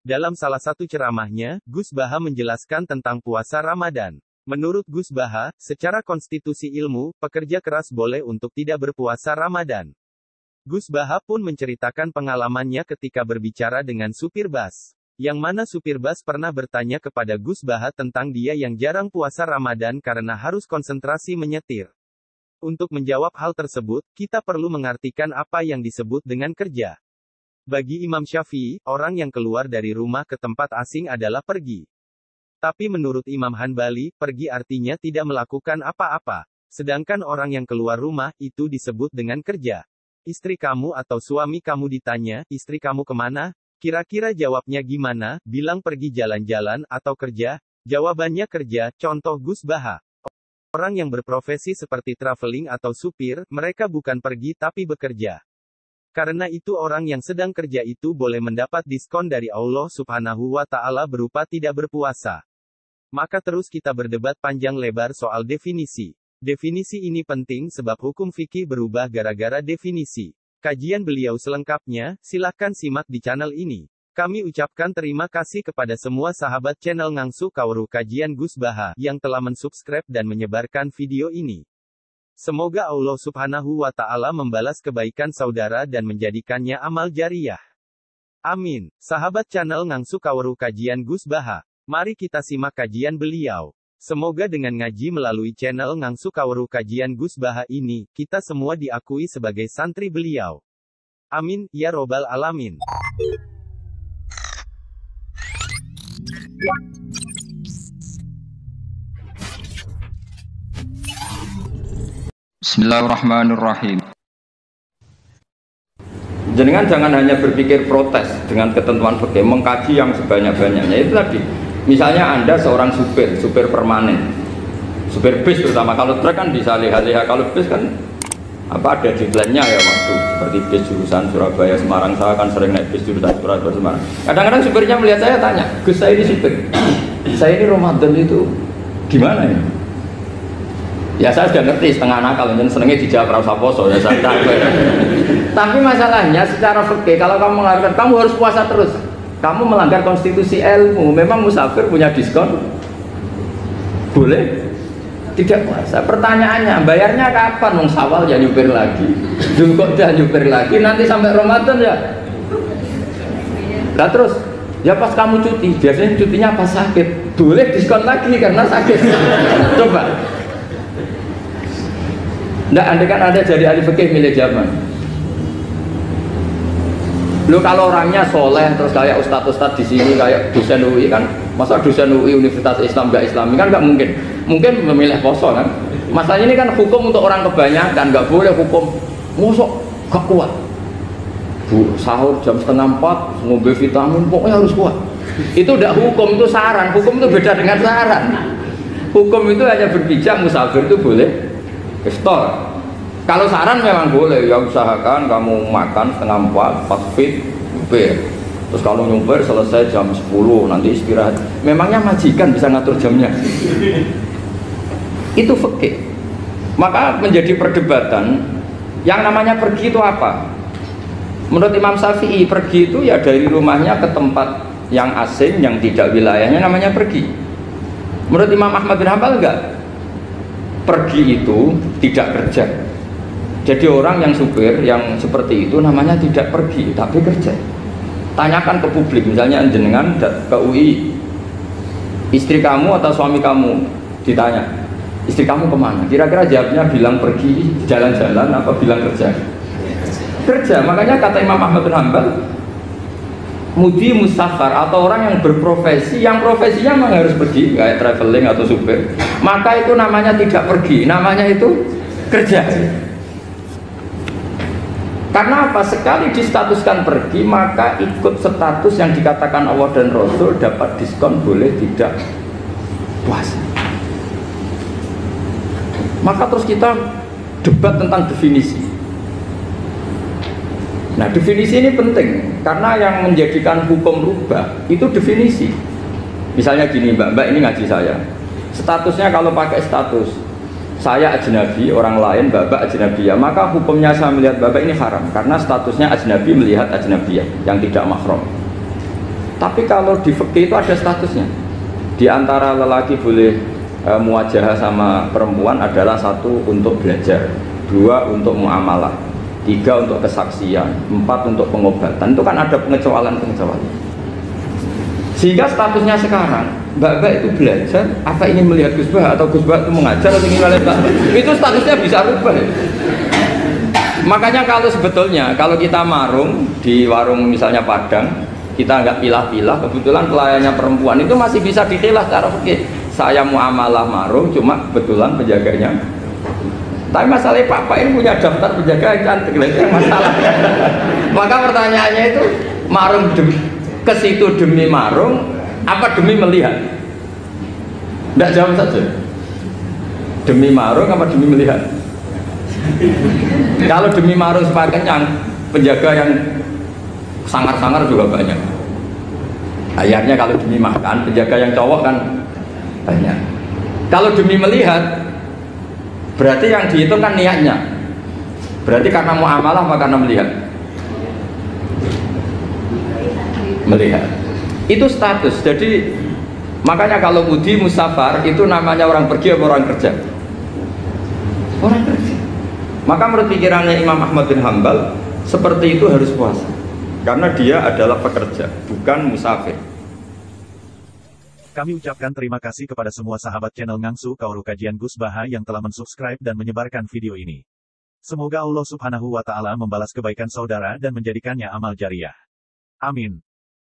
Dalam salah satu ceramahnya, Gus Baha menjelaskan tentang puasa Ramadan. Menurut Gus Baha, secara konstitusi ilmu, pekerja keras boleh untuk tidak berpuasa Ramadan. Gus Baha pun menceritakan pengalamannya ketika berbicara dengan supir bus. Yang mana supir bus pernah bertanya kepada Gus Baha tentang dia yang jarang puasa Ramadan karena harus konsentrasi menyetir. Untuk menjawab hal tersebut, kita perlu mengartikan apa yang disebut dengan kerja. Bagi Imam Syafi'i, orang yang keluar dari rumah ke tempat asing adalah pergi. Tapi menurut Imam Hanbali, pergi artinya tidak melakukan apa-apa. Sedangkan orang yang keluar rumah, itu disebut dengan kerja. Istri kamu atau suami kamu ditanya, istri kamu kemana? Kira-kira jawabnya gimana? Bilang pergi jalan-jalan atau kerja? Jawabannya kerja, contoh Gus Baha. Orang yang berprofesi seperti traveling atau supir, mereka bukan pergi tapi bekerja. Karena itu orang yang sedang kerja itu boleh mendapat diskon dari Allah Subhanahu wa Ta'ala berupa tidak berpuasa. Maka terus kita berdebat panjang lebar soal definisi. Definisi ini penting sebab hukum fikih berubah gara-gara definisi. Kajian beliau selengkapnya, silakan simak di channel ini. Kami ucapkan terima kasih kepada semua sahabat channel Ngangsu Kawru Kajian Gus Baha yang telah mensubscribe dan menyebarkan video ini. Semoga Allah Subhanahu wa Ta'ala membalas kebaikan saudara dan menjadikannya amal jariyah. Amin. Sahabat channel Ngangsu Kawru Kajian Gus Baha, mari kita simak kajian beliau. Semoga dengan ngaji melalui channel Ngangsu Kawru Kajian Gus Baha ini, kita semua diakui sebagai santri beliau. Amin, ya robbal alamin. Bismillahirrahmanirrahim. Jenengan jangan hanya berpikir protes dengan ketentuan fikih, mengkaji yang sebanyak-banyaknya. Itu tadi, misalnya Anda seorang supir permanen, supir bis terutama. Kalau truk kan bisa lihat-lihat, kalau bis kan ada deadline-nya ya waktu. Seperti bis jurusan Surabaya Semarang, saya kan sering naik bis jurusan Surabaya Semarang. Kadang-kadang supirnya melihat saya tanya, Gus saya ini supir, saya ini Ramadan itu gimana ya? Ya saya sudah ngerti setengah nakal, dan senengnya dijawab rasa poso ya saya tahu. Tapi masalahnya secara fikih kalau kamu mengatakan kamu harus puasa terus, kamu melanggar konstitusi ilmu. Memang musafir punya diskon? Boleh tidak puasa. Pertanyaannya, bayarnya kapan? Wong Syawal ya nyupir lagi, Dzulqa'dah nyupir lagi, nanti sampai Ramadan ya. Nah terus, ya pas kamu cuti, biasanya cutinya pas sakit, boleh diskon lagi karena sakit. Coba. Nggak, andai kan Anda jadi ahli fikih milih zaman. Lu kalau orangnya soleh terus kayak ustadz-ustadz di sini kayak dosen UI kan, masa dosen UI Universitas Islam nggak Islami kan nggak mungkin. Mungkin memilih poso kan. Masalahnya ini kan hukum untuk orang kebanyakan, nggak boleh hukum mosok gak kuat. Bu, sahur jam 3:30 ngombe vitamin pokoknya harus kuat. Itu udah hukum, itu saran. Hukum itu beda dengan saran. Hukum itu hanya berpijak musafir itu boleh iftar. Kalau saran memang boleh, ya usahakan kamu makan 3:30 pas fit nyupir. Terus kalau nyupir selesai jam 10 nanti istirahat. Memangnya majikan bisa ngatur jamnya? Itu fikih. Maka menjadi perdebatan yang namanya pergi itu apa? Menurut Imam Syafi'i, pergi itu ya dari rumahnya ke tempat yang asing yang tidak wilayahnya namanya pergi. Menurut Imam Ahmad bin Hanbal enggak. Pergi itu tidak kerja. Jadi orang yang supir yang seperti itu namanya tidak pergi tapi kerja. Tanyakan ke publik, misalnya jenengan ke UI, istri kamu atau suami kamu ditanya, istri kamu kemana? Kira-kira jawabnya bilang pergi jalan-jalan apa bilang kerja? Kerja. Makanya kata Imam Ahmad bin Hanbal, mudi musafar atau orang yang berprofesi, yang profesinya memang harus pergi, kayak traveling atau supir, maka itu namanya tidak pergi, namanya itu kerja. Karena apa? Sekali distatuskan pergi, maka ikut status yang dikatakan Allah dan Rasul, dapat diskon boleh tidak puasa. Maka terus kita debat tentang definisi. Nah definisi ini penting, karena yang menjadikan hukum rubah itu definisi. Misalnya gini mbak ini ngaji saya, statusnya kalau pakai status saya ajnabi, orang lain bapak ajnabiyah, maka hukumnya saya melihat bapak ini haram karena statusnya ajnabi melihat ajnabiyah yang tidak mahram. Tapi kalau di fikih itu ada statusnya. Di antara lelaki boleh muwajahah sama perempuan adalah 1 untuk belajar, 2 untuk muamalah, 3 untuk kesaksian, 4 untuk pengobatan. Itu kan ada pengecualian-pengecualian. Sehingga statusnya sekarang, Mbak-mbak itu belajar, apa ingin melihat Gus Bah atau Gus Bah itu mengajar atau ingin melihat Mbak, itu statusnya bisa rubah. Makanya kalau sebetulnya kalau kita marung di warung misalnya Padang, kita nggak pilah-pilah, kebetulan pelayannya perempuan itu masih bisa dikilah secara fikih. Saya muamalah marung, cuma kebetulan penjaganya. Tapi masalahnya Pak ini punya daftar penjaga yang cantik, itu yang masalah. Maka pertanyaannya itu marung ke situ demi marung, apa demi melihat? Tidak jawab saja. Demi marung apa demi melihat? Kalau demi marung supaya kenyang, penjaga yang sangar-sangar juga banyak. Akhirnya kalau demi makan, penjaga yang cowok kan banyak. Kalau demi melihat, berarti yang dihitung kan niatnya. Berarti karena muamalah apa karena melihat? Melihat. Itu status. Jadi makanya kalau mudi musafar itu namanya orang pergi atau orang kerja? Orang kerja. Maka menurut pikirannya Imam Ahmad bin Hambal, seperti itu harus puasa. Karena dia adalah pekerja, bukan musafir. Kami ucapkan terima kasih kepada semua sahabat channel Ngangsu Kaoru Kajian Gus Baha yang telah mensubscribe dan menyebarkan video ini. Semoga Allah Subhanahu wa Ta'ala membalas kebaikan saudara dan menjadikannya amal jariah. Amin.